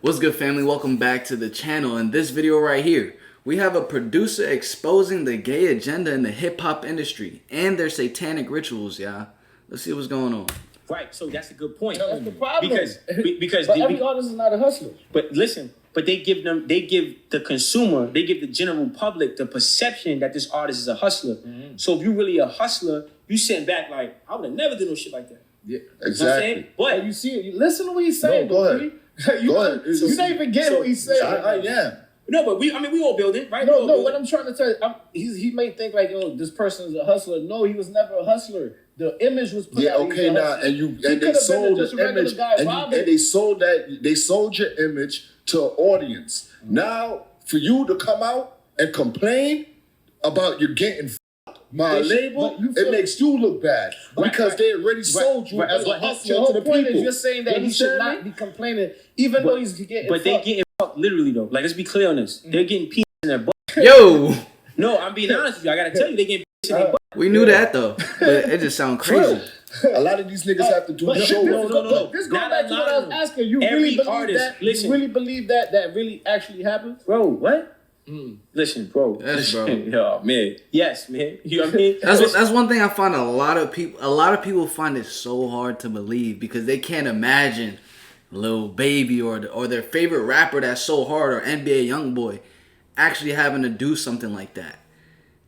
What's good, family? Welcome back to the channel. In this video right here, we have a producer exposing the gay agenda in the hip-hop industry and their satanic rituals, y'all. Let's see what's going on. Right, so that's a good point. That's the problem. Because but every artist is not a hustler. But listen, they give the consumer, they give the general public the perception that this artist is a hustler. Mm-hmm. So if you're really a hustler, you sitting back like, I would have never done no shit like that. Yeah, exactly. You know but you see it, you listen to what he's saying. No, go ahead. You don't even get what he's saying. I am. No, but we all building, right? No, what I'm trying to tell you, he may think like, oh, this person is a hustler. No, he was never a hustler. The image was put out. Okay, now, and they sold the image, and they sold your image to an audience. Mm-hmm. Now, for you to come out and complain about you getting my label, it makes you look bad because they already sold you as a hustler to the people. Is you're saying that he should not be complaining, even though he's getting But they getting fucked literally though. Like, let's be clear on this. They're getting peas in their butt. Yo! No, I'm being honest with you. I gotta tell you, they getting peas in their butt. We knew that though, but it just sounds crazy. A lot of these niggas have to do shows. No. This goes back to what I was asking. You really believe that? You really believe that really actually happened? Bro, what? Listen, bro. Yes, bro. Oh, man. Yes, man. You know what I mean? That's one thing I find a lot of people find it so hard to believe because they can't imagine Lil Baby or their favorite rapper that's so hard or NBA Youngboy actually having to do something like that.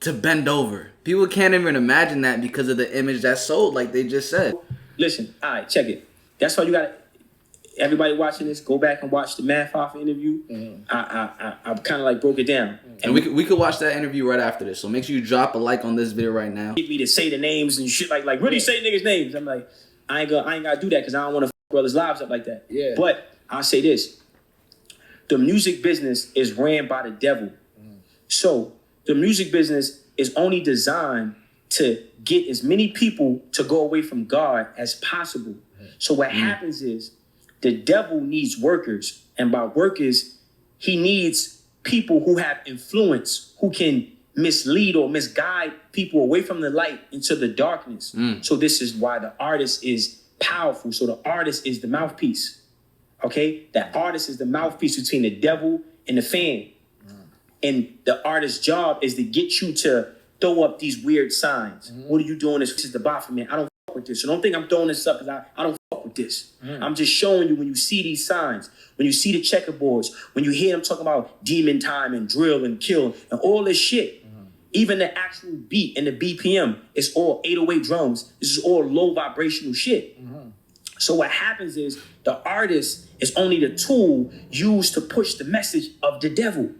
To bend over. People can't even imagine that because of the image that's sold, like they just said. Listen, all right, check it. That's why you got everybody watching this, go back and watch the Math Off interview. Mm-hmm. I kind of like broke it down. And we could watch that interview right after this. So make sure you drop a like on this video right now. Get me to say the names and shit, like really say niggas' names. I'm like, I ain't gotta do that because I don't want to fuck brothers' lives up like that. Yeah. But I'll say this. The music business is ran by the devil. Mm-hmm. So the music business is only designed to get as many people to go away from God as possible. So what happens is the devil needs workers. And by workers, he needs people who have influence, who can mislead or misguide people away from the light into the darkness. So this is why the artist is powerful. So the artist is the mouthpiece. Okay? That artist is the mouthpiece between the devil and the fan. And the artist's job is to get you to throw up these weird signs. Mm-hmm. What are you doing? This is the Baphomet. I don't fuck with this. So don't think I'm throwing this up because I don't fuck with this. I'm just showing you when you see these signs, when you see the checkerboards, when you hear them talking about demon time and drill and kill and all this shit. Even the actual beat and the BPM, it's all 808 drums. This is all low vibrational shit. So what happens is the artist is only the tool used to push the message of the devil.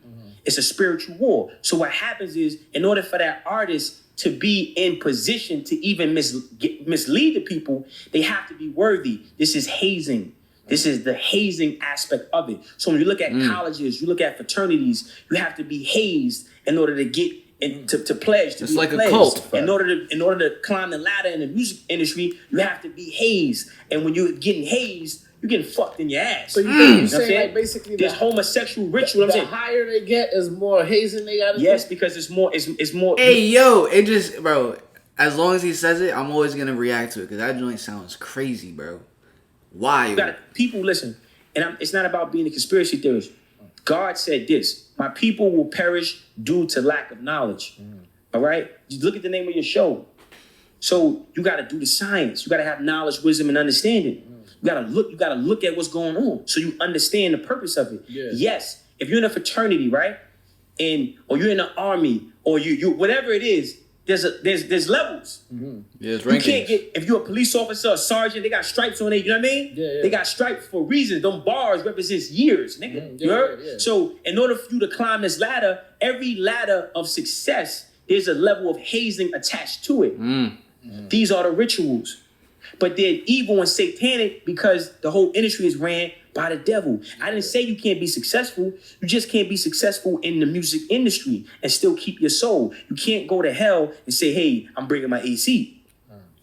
It's a spiritual war. So what happens is, in order for that artist to be in position to even mislead the people, they have to be worthy. This is hazing. This is the hazing aspect of it. So when you look at colleges, you look at fraternities, you have to be hazed in order to get to pledge. To it's be like pledged. A cult. In order to climb the ladder in the music industry, you have to be hazed. And when you're getting hazed, you're getting fucked in your ass. So you're saying like basically this homosexual ritual. The higher they get, is more hazing they gotta do? Yes, because it's more. Hey, yo, it just, bro, as long as he says it, I'm always going to react to it because that joint sounds crazy, bro. Why? People listen, and it's not about being a conspiracy theorist. God said this: my people will perish due to lack of knowledge. All right? You look at the name of your show. So you got to do the science. You got to have knowledge, wisdom, and understanding. You gotta look at what's going on so you understand the purpose of it. Yeah. Yes, if you're in a fraternity, right? Or you're in the army, or you whatever it is, there's levels. Yeah, there's rankings. You can't get, if you're a police officer, a sergeant, they got stripes on it, you know what I mean? Yeah. They got stripes for reasons. Them bars represents years, nigga. You heard? Yeah. So in order for you to climb this ladder, every ladder of success, there's a level of hazing attached to it. These are the rituals. But they're evil and satanic because the whole industry is ran by the devil. I didn't say you can't be successful. You just can't be successful in the music industry and still keep your soul. You can't go to hell and say, hey, I'm bringing my AC.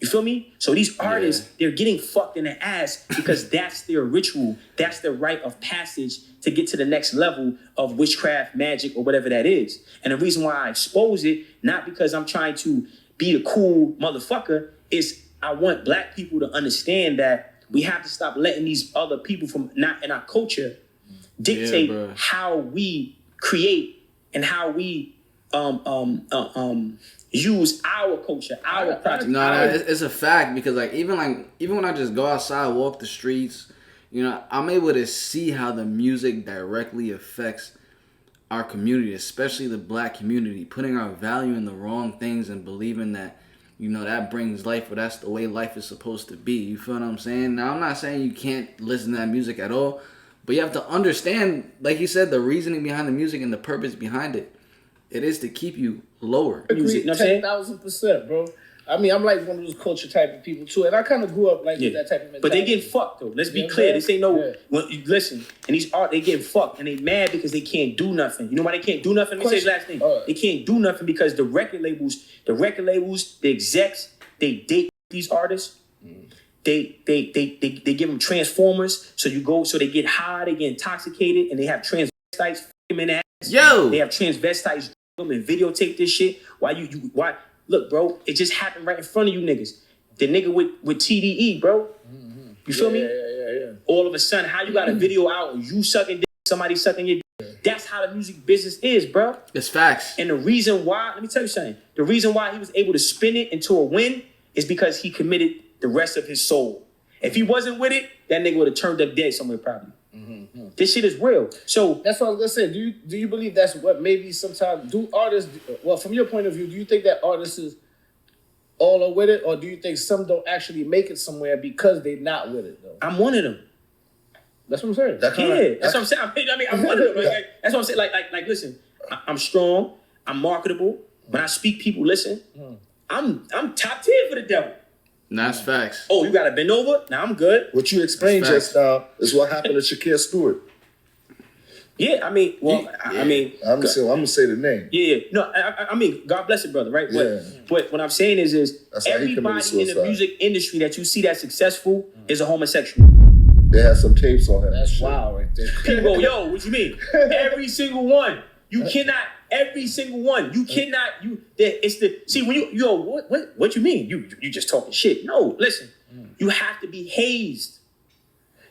You feel me? So these artists, they're getting fucked in the ass because that's their ritual. That's their rite of passage to get to the next level of witchcraft, magic, or whatever that is. And the reason why I expose it, not because I'm trying to be the cool motherfucker, is I want black people to understand that we have to stop letting these other people from not in our culture dictate how we create and how we use our culture, our project. No, it's a fact because even when I just go outside, walk the streets, you know, I'm able to see how the music directly affects our community, especially the black community, putting our value in the wrong things and believing that, you know, that brings life, or that's the way life is supposed to be. You feel what I'm saying? Now, I'm not saying you can't listen to that music at all, but you have to understand, like you said, the reasoning behind the music and the purpose behind it. It is to keep you lower. Music, 10,000%, bro. I mean, I'm like one of those culture type of people too, and I kind of grew up like with that type of mentality. But they get fucked though. Let's be clear. This ain't no. Yeah. Well, listen, and these art, they get fucked, and they mad because they can't do nothing. You know why they can't do nothing? Let me say his last thing. They can't do nothing because the record labels, the execs, they date these artists. They give them transformers. So they get high, they get intoxicated, and they have transvestites in the ass. Yo, they have transvestites them and videotape this shit. Why? Look, bro, it just happened right in front of you niggas. The nigga with TDE, bro. Mm-hmm. You feel me? Yeah. All of a sudden, how you got a video out of you sucking dick, somebody sucking your dick? That's how the music business is, bro. It's facts. And the reason why, let me tell you something. The reason why he was able to spin it into a win is because he committed the rest of his soul. If he wasn't with it, that nigga would have turned up dead somewhere probably. Mm-hmm. This shit is real. So that's what I was gonna say. Do you believe that's what maybe sometimes do artists? Well, from your point of view, do you think that artists is all are with it, or do you think some don't actually make it somewhere because they're not with it though? I'm one of them. That's what I'm saying. That's what I'm saying. I mean, I'm one of them. That's what I'm saying. Like, listen, I'm strong. I'm marketable. When I speak, people listen. I'm top tier for the devil. That's facts. Oh, you got to bend over? Now I'm good. What you explained just now is what happened to Shakir Stewart. Yeah, I mean, I'm gonna say the name. Yeah. No, I mean, God bless it, brother, right? But what I'm saying is everybody in the music industry that you see that's successful is a homosexual. They have some tapes on him. That's wild right there. People go, yo, what you mean? Every single one. You cannot. Every single one. You cannot. What you mean? You just talking shit. No, listen. You have to be hazed.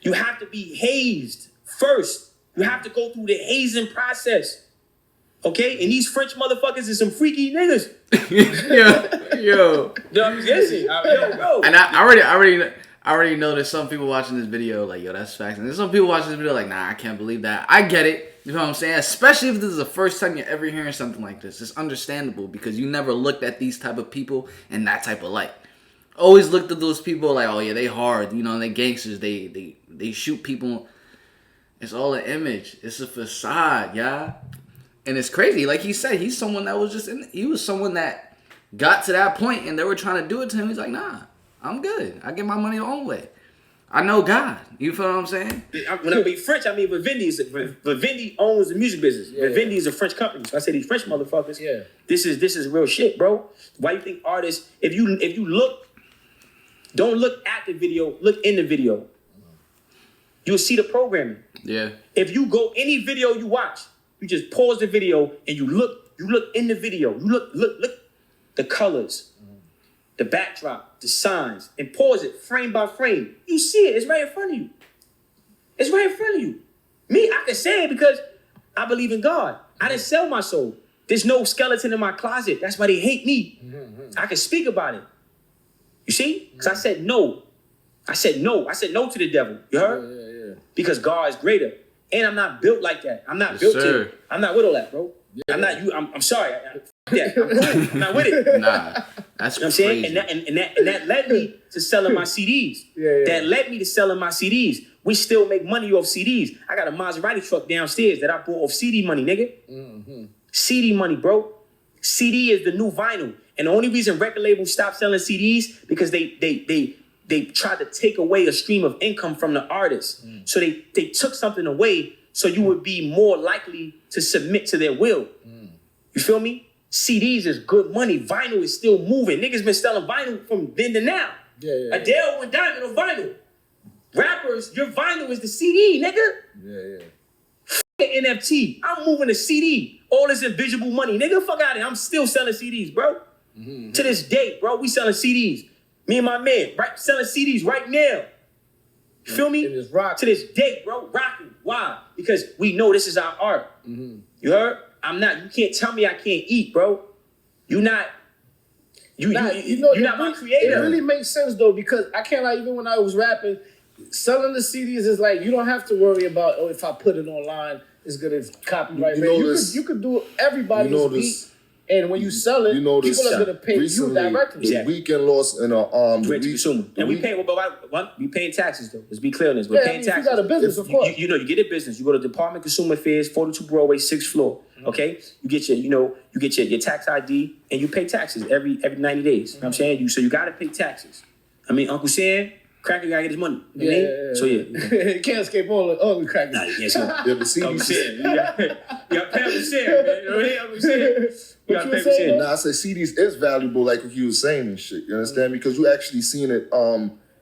You have to be hazed first. You have to go through the hazing process. Okay? And these French motherfuckers is some freaky niggas. Yo. Listen, yo. And I already know there's some people watching this video like, yo, that's facts. And there's some people watching this video like, nah, I can't believe that. I get it. You know what I'm saying? Especially if this is the first time you're ever hearing something like this. It's understandable because you never looked at these type of people in that type of light. Always looked at those people like, oh yeah, they hard. You know, they gangsters. They shoot people. It's all an image. It's a facade, yeah. And it's crazy. Like he said, he's someone that was he was someone that got to that point and they were trying to do it to him. He's like, nah, I'm good. I get my money the own way. I know God. You feel what I'm saying? When I mean French, I mean Vivendi owns the music business. Yeah. Vivendi is a French company. So I say these French motherfuckers. Yeah. This is real shit, bro. Why you think artists? If you look, don't look at the video. Look in the video. You'll see the programming. Yeah. If you go any video you watch, you just pause the video and you look in the video. You look the colors. The backdrop, the signs, and pause it frame by frame. You see it. It's right in front of you. It's right in front of you. Me, I can say it because I believe in God. I didn't sell my soul. There's no skeleton in my closet. That's why they hate me. I can speak about it. You see? Because I said no. I said no. I said no to the devil. You heard? Yeah. Because God is greater. And I'm not built like that. I'm not built to. I'm not with all that, bro. Yeah. I'm not you. I'm sorry. I'm not with it. Nah, that's you know what I'm saying. And that led me to selling my CDs. That led me to selling my CDs. We still make money off CDs. I got a Maserati truck downstairs that I bought off CD money, nigga. CD money, bro. CD is the new vinyl, and the only reason record labels stopped selling CDs because they tried to take away a stream of income from the artists. So they took something away, so you would be more likely to submit to their will. You feel me? CDs is good money. Vinyl is still moving. Niggas been selling vinyl from then to now. Adele went diamond on vinyl. Rappers, your vinyl is the CD, nigga. NFT. I'm moving to CD. All this invisible money. Nigga, fuck out of here. I'm still selling CDs, bro. To this day, bro, we selling CDs. Me and my man, right, selling CDs right now. You feel me? It is rock. To this day, bro, rocking. Why? Because we know this is our art. Mm-hmm. You heard? You can't tell me I can't eat, bro. You're not my creator. It really makes sense though, because I can't lie, even when I was rapping, selling the CDs is like, you don't have to worry about, if I put it online, it's gonna copyright. You could do everybody's beat. And when you sell it, people are gonna pay you directly. The Weekend lost in a direct to consumer, and we paying taxes though. Let's be clear on this. We're paying taxes. You got a business, of course. You get a business. You go to Department of Consumer Affairs, 42 Broadway, 6th floor. Okay, you get your tax ID, and you pay taxes every 90 days. You know what I'm saying? So you gotta pay taxes. I mean, Uncle Sam, Cracker gotta get his money. You know what I mean? So you can't escape all the crackers. Nah, you so the CD. Uncle Sam, you got pay Uncle Sam, man. You know what I mean? Uncle Sam. I said CDs is valuable, like what you were saying and shit. You understand? Because you actually seen it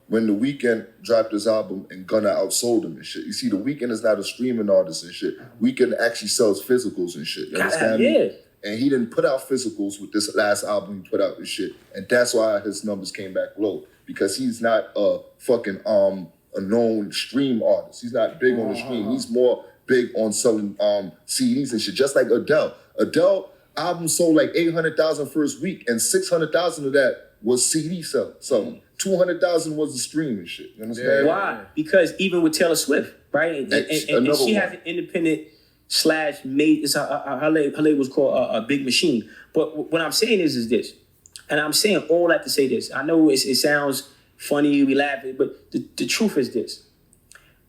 when The Weeknd dropped his album and Gunna outsold him and shit. You see, The Weeknd is not a streaming artist and shit. Weeknd actually sells physicals and shit. You understand me? And he didn't put out physicals with this last album he put out and shit. And that's why his numbers came back low. Because he's not a fucking a known stream artist. He's not big on the stream. He's more big on selling CDs and shit. Just like Adele. Adele album sold like 800,000 first week, and 600,000 of that was CD selling. 200,000 was the stream and shit. You understand? Why? Because even with Taylor Swift, right? And she has an independent / made. It's her label's called a Big Machine. But what I'm saying is this, and I'm saying all that to say this. I know it sounds funny, we laugh, but the truth is this: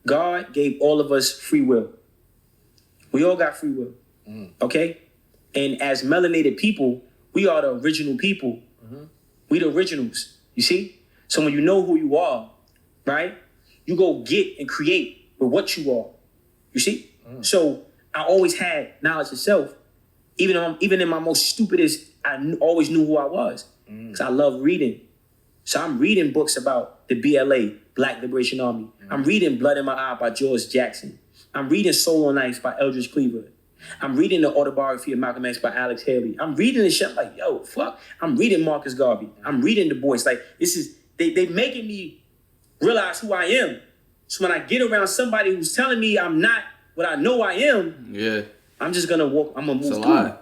God gave all of us free will. We all got free will. Okay. And as melanated people, we are the original people. We the originals, you see? So when you know who you are, right, you go get and create with what you are, you see? So I always had knowledge of self. Even in my most stupidest, I always knew who I was because I love reading. So I'm reading books about the BLA, Black Liberation Army. I'm reading Blood in My Eye by George Jackson. I'm reading Soul on Ice by Eldridge Cleaver. I'm reading the autobiography of Malcolm X by Alex Haley. I'm reading this shit like, yo, fuck. I'm reading Marcus Garvey. I'm reading Du Bois. Like, this is, they making me realize who I am. So when I get around somebody who's telling me I'm not what I know I am, I'm just gonna walk, I'm gonna move through.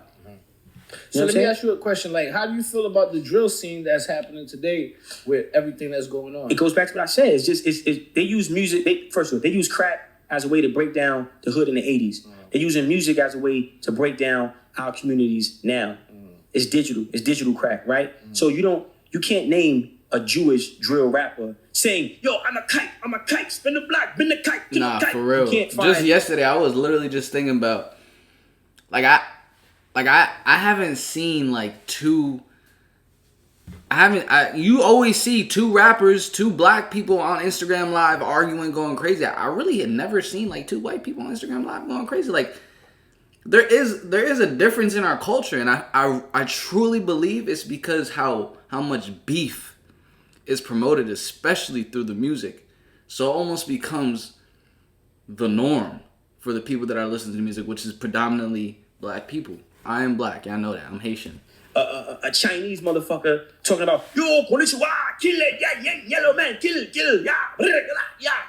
So let me ask you a question. Like, how do you feel about the drill scene that's happening today with everything that's going on? It goes back to what I said. It's just, they use music, first of all, they use crack as a way to break down the hood in the 80s. They're using music as a way to break down our communities now. It's digital crack, right? So you can't name a Jewish drill rapper saying, yo, I'm a kite, spin the block, bend the kite, kill the kite. For real. Just yesterday, I was literally just thinking about, I haven't seen like two. You always see two rappers, two black people on Instagram Live arguing, going crazy. I really had never seen like two white people on Instagram Live going crazy. Like there is a difference in our culture, and I truly believe it's because how much beef is promoted, especially through the music. So it almost becomes the norm for the people that are listening to the music, which is predominantly black people. I am black. I know that. I'm Haitian. A Chinese motherfucker talking about, yo, konnichiwa, kill it, yeah, yellow man, kill, yeah,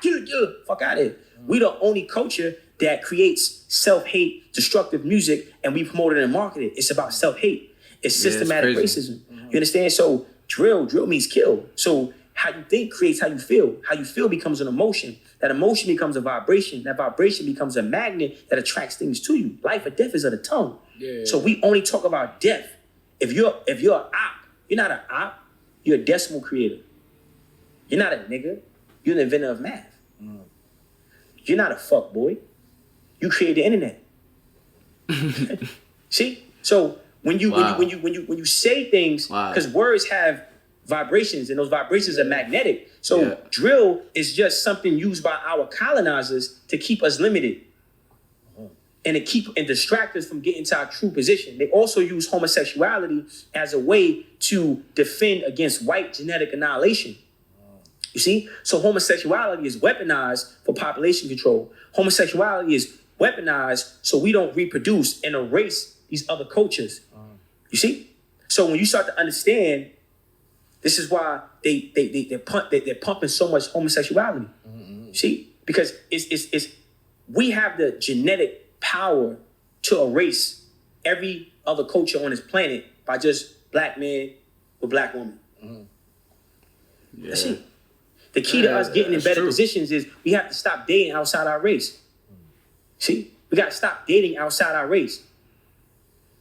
kill. Fuck out of here. We the only culture that creates self-hate, destructive music, and we promote it and market it. It's about self-hate. It's systematic racism. You understand? So drill means kill. So how you think creates how you feel. How you feel becomes an emotion. That emotion becomes a vibration. That vibration becomes a magnet that attracts things to you. Life or death is of the tongue. So we only talk about death. If you're an op, you're not an op. You're a decimal creator. You're not a nigga. You're an inventor of math. You're not a fuck boy. You create the internet. See? So when you say things, because words have vibrations, and those vibrations are magnetic. So drill is just something used by our colonizers to keep us limited. And distract us from getting to our true position. They also use homosexuality as a way to defend against white genetic annihilation. You see? So homosexuality is weaponized for population control. Homosexuality is weaponized so we don't reproduce and erase these other cultures. You see? So when you start to understand, this is why they're pumping so much homosexuality. See, because it's we have the genetic power to erase every other culture on this planet by just black man with black woman. Yeah. That's it. The key to us getting in better positions is we have to stop dating outside our race. See, we got to stop dating outside our race.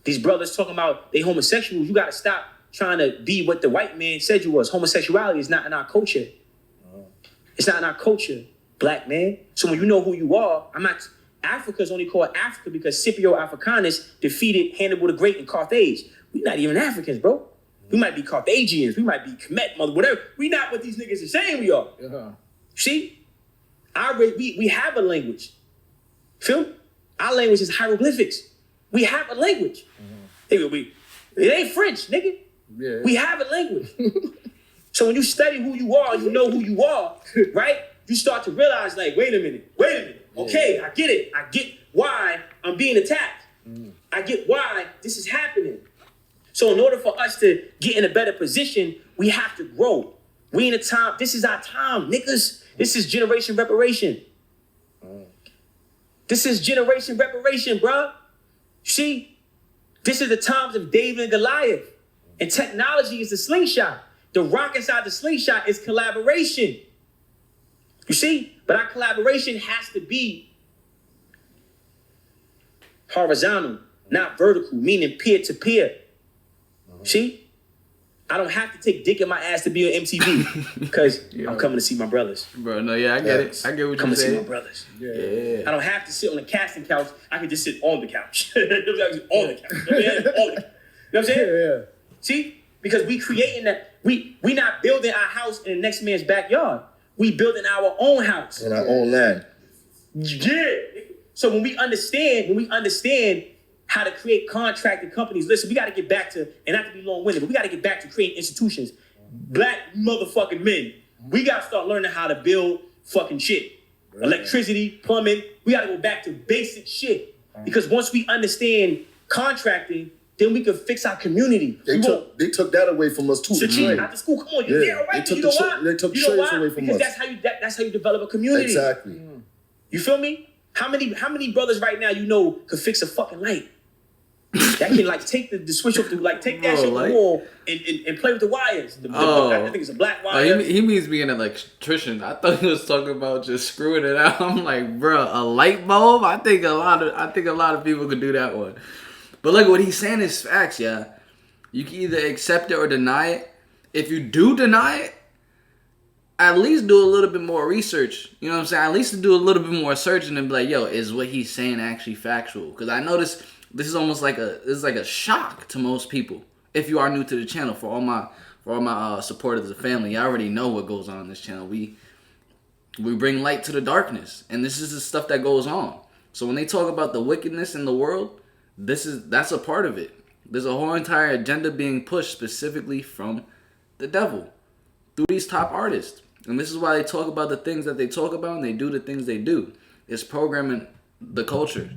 These brothers talking about they homosexuals, you got to stop trying to be what the white man said you was. Homosexuality is not in our culture. It's not in our culture, black man. So when you know who you are, Africa's only called Africa because Scipio Africanus defeated Hannibal the Great in Carthage. We're not even Africans, bro. We might be Carthaginians. We might be Kemet, mother, whatever. We not what these niggas are saying we are. See? We have a language. Feel me? Our language is hieroglyphics. We have a language. It ain't French, nigga. Yeah. We have a language. So when you study who you are, you know who you are, right? You start to realize, like, wait a minute. Okay, I get it. I get why I'm being attacked. I get why this is happening. So in order for us to get in a better position, we have to grow. We in a time, this is our time, niggas. This is generation reparation. This is generation reparation, bro. See, this is the times of David and Goliath. And technology is the slingshot. The rock inside the slingshot is collaboration. You see? But our collaboration has to be horizontal, not vertical, meaning peer-to-peer. See? I don't have to take dick in my ass to be on MTV because I'm coming to see my brothers. Bro, no, yeah, I get it. I get what you're saying. Coming to see my brothers. Yeah. I don't have to sit on the casting couch. I can just sit on the couch. On the couch. You know what I'm saying? Yeah. See? Because we creating that. We not building our house in the next man's backyard. We building our own house. In our own land. Yeah. So when we understand how to create contracted companies. Listen, we got to get back to, and not to be long-winded, but we got to get back to creating institutions. Black motherfucking men. We got to start learning how to build fucking shit. Right. Electricity, plumbing. We got to go back to basic shit. Because once we understand contracting, then we can fix our community. They took that away from us too. So after school, come on, you're right. You know why? They took trades away from us. Because that's how you develop a community. Exactly. You feel me? How many brothers right now you know could fix a fucking light? That can like take the switch off, take that shit off the wall and play with the wires. I think it's a black wire. He means being an electrician. I thought he was talking about just screwing it out. I'm like, bro, a light bulb? I think a lot of people could do that one. But look, what he's saying is facts, yeah. You can either accept it or deny it. If you do deny it, at least do a little bit more research. You know what I'm saying? At least do a little bit more searching and be like, yo, is what he's saying actually factual? Because I noticed this is almost like a shock to most people. If you are new to the channel, for all my supporters of the family, I already know what goes on this channel. We bring light to the darkness, and this is the stuff that goes on. So when they talk about the wickedness in the world, that's a part of it. There's a whole entire agenda being pushed specifically from the devil through these top artists. And this is why they talk about the things that they talk about and they do the things they do. It's programming the culture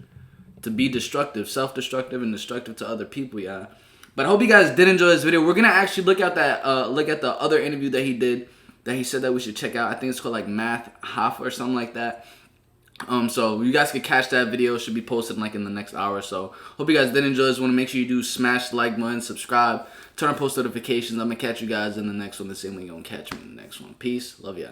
to be destructive, self-destructive, and destructive to other people, yeah. But I hope you guys did enjoy this video. We're gonna actually look at the other interview that he did, that he said that we should check out. I think it's called like Math Half or something like that. So you guys can catch that video. It should be posted like in the next hour or so. Hope you guys did enjoy this. Want to make sure you do smash the like button, subscribe, turn on post notifications. I'm gonna catch you guys in the next one the same way you're gonna catch me in the next one. Peace. Love ya.